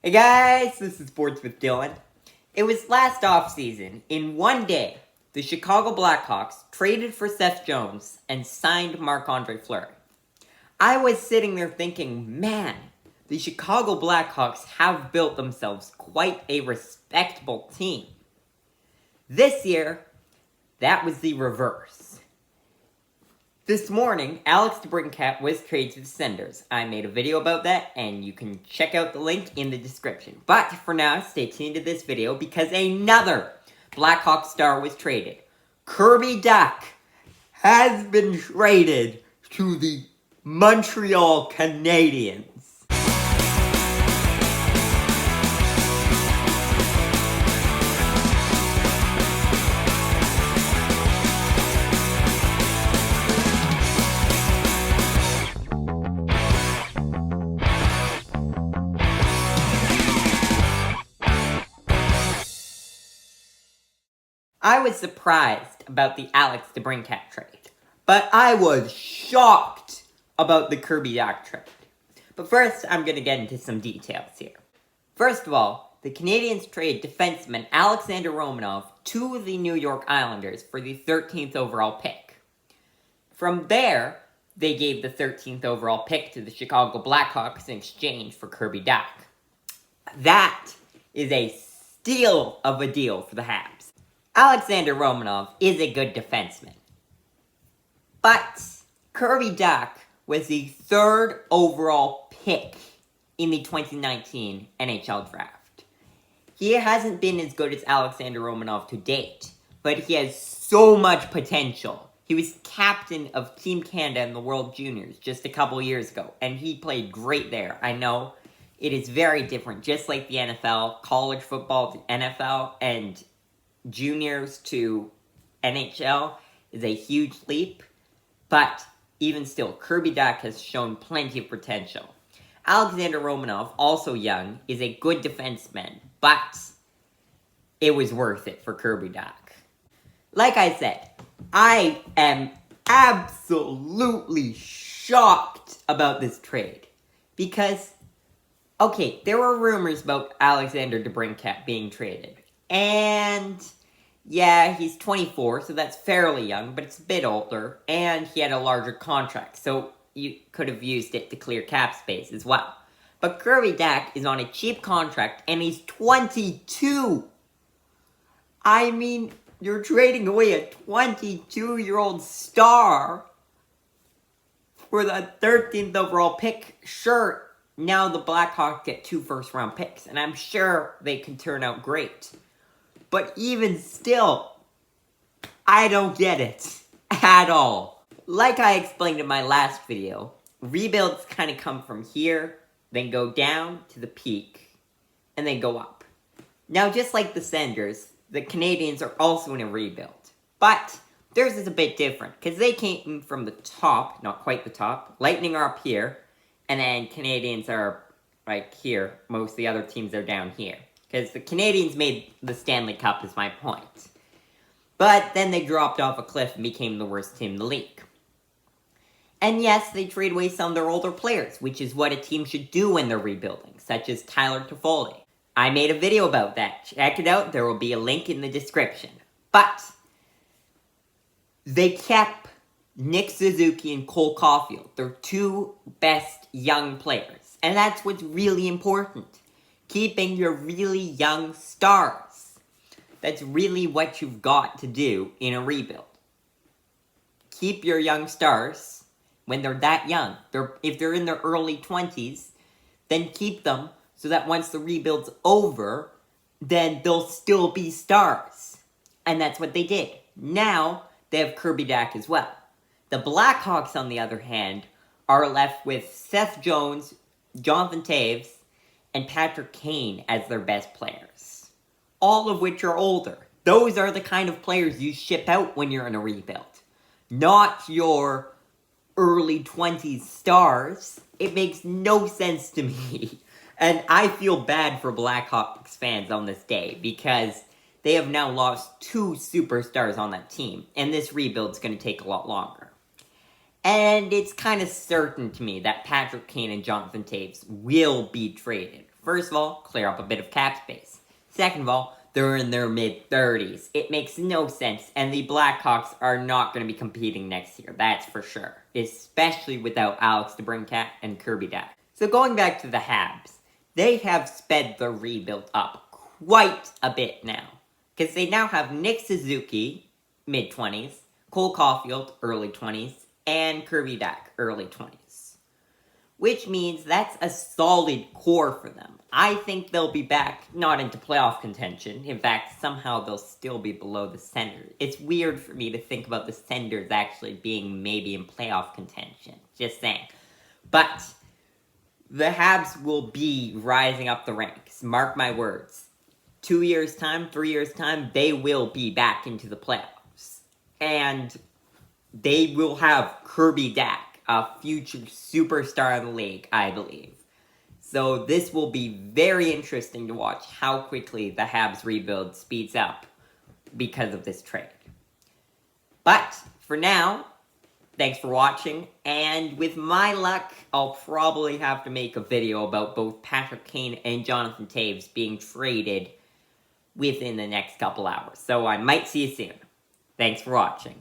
Hey guys, this is Sports with Dylan. It was last offseason. In one day, the Chicago Blackhawks traded for Seth Jones and signed Marc-Andre Fleury. I was sitting there thinking, man, the Chicago Blackhawks have built themselves quite a respectable team. This year, that was the reverse. This morning, Alex DeBrincat was traded to the Senders. I made a video about that, and you can check out the link in the description. But for now, stay tuned to this video because another Blackhawk star was traded. Kirby Dach has been traded to the Montreal Canadiens. I was surprised about the Alex DeBrincat trade, but I was shocked about the Kirby Dach trade. But first, I'm going to get into some details here. First of all, the Canadiens trade defenseman Alexander Romanov to the New York Islanders for the 13th overall pick. From there, they gave the 13th overall pick to the Chicago Blackhawks in exchange for Kirby Dach. That is a steal of a deal for the Habs. Alexander Romanov is a good defenseman. But Kirby Dach was the 3rd overall pick in the 2019 NHL Draft. He hasn't been as good as Alexander Romanov to date, but he has so much potential. He was captain of Team Canada in the World Juniors just a couple years ago, and he played great there. I know it is very different, just like the NFL, college football to NFL, and juniors to NHL is a huge leap, but even still, Kirby Dach has shown plenty of potential. Alexander Romanov, also young, is a good defenseman, but it was worth it for Kirby Dach. Like I said, I am absolutely shocked about this trade, because, okay, there were rumors about Alexander DeBrincat being traded, and yeah, he's 24, so that's fairly young, but it's a bit older, and he had a larger contract, so you could have used it to clear cap space as well. But Kirby Dach is on a cheap contract, and he's 22! I mean, you're trading away a 22-year-old star for the 13th overall pick. Sure, now the Blackhawks get 2 first-round picks, and I'm sure they can turn out great. But even still, I don't get it at all. Like I explained in my last video, rebuilds kind of come from here, then go down to the peak, and then go up. Now, just like the Senders, the Canadiens are also in a rebuild. But theirs is a bit different, because they came from the top, not quite the top. Lightning are up here, and then Canadiens are like here. Most of the other teams are down here. Because the Canadiens made the Stanley Cup, is my point. But then they dropped off a cliff and became the worst team in the league. And yes, they trade away some of their older players, which is what a team should do when they're rebuilding, such as Tyler Toffoli. I made a video about that. Check it out, there will be a link in the description. But they kept Nick Suzuki and Cole Caulfield, their 2 best young players. And that's what's really important. Keeping your really young stars. That's really what you've got to do in a rebuild. Keep your young stars when they're that young. If they're in their early 20s, then keep them so that once the rebuild's over, then they'll still be stars. And that's what they did. Now, they have Kirby Dach as well. The Blackhawks, on the other hand, are left with Seth Jones, Jonathan Toews, and Patrick Kane as their best players. All of which are older. Those are the kind of players you ship out when you're in a rebuild. Not your early 20s stars. It makes no sense to me. And I feel bad for Blackhawks fans on this day, because they have now lost 2 superstars on that team, and this rebuild's going to take a lot longer. And it's kind of certain to me that Patrick Kane and Jonathan Toews will be traded First of all, clear up a bit of cap space. Second of all, they're in their mid-30s. It makes no sense, and the Blackhawks are not going to be competing next year, that's for sure. Especially without Alex DeBrincat and Kirby Dach. So going back to the Habs, they have sped the rebuild up quite a bit now. Because they now have Nick Suzuki, mid-20s, Cole Caulfield, early 20s, and Kirby Dach, early 20s. Which means that's a solid core for them. I think they'll be back, not into playoff contention. In fact, somehow they'll still be below the Senators. It's weird for me to think about the Senators actually being maybe in playoff contention. Just saying. But the Habs will be rising up the ranks. Mark my words. 2 years' time, 3 years' time, they will be back into the playoffs. And they will have Kirby Dach, a future superstar in the league, I believe. So this will be very interesting to watch how quickly the Habs rebuild speeds up because of this trade. But for now, thanks for watching, and with my luck, I'll probably have to make a video about both Patrick Kane and Jonathan Toews being traded within the next couple hours. So I might see you soon. Thanks for watching.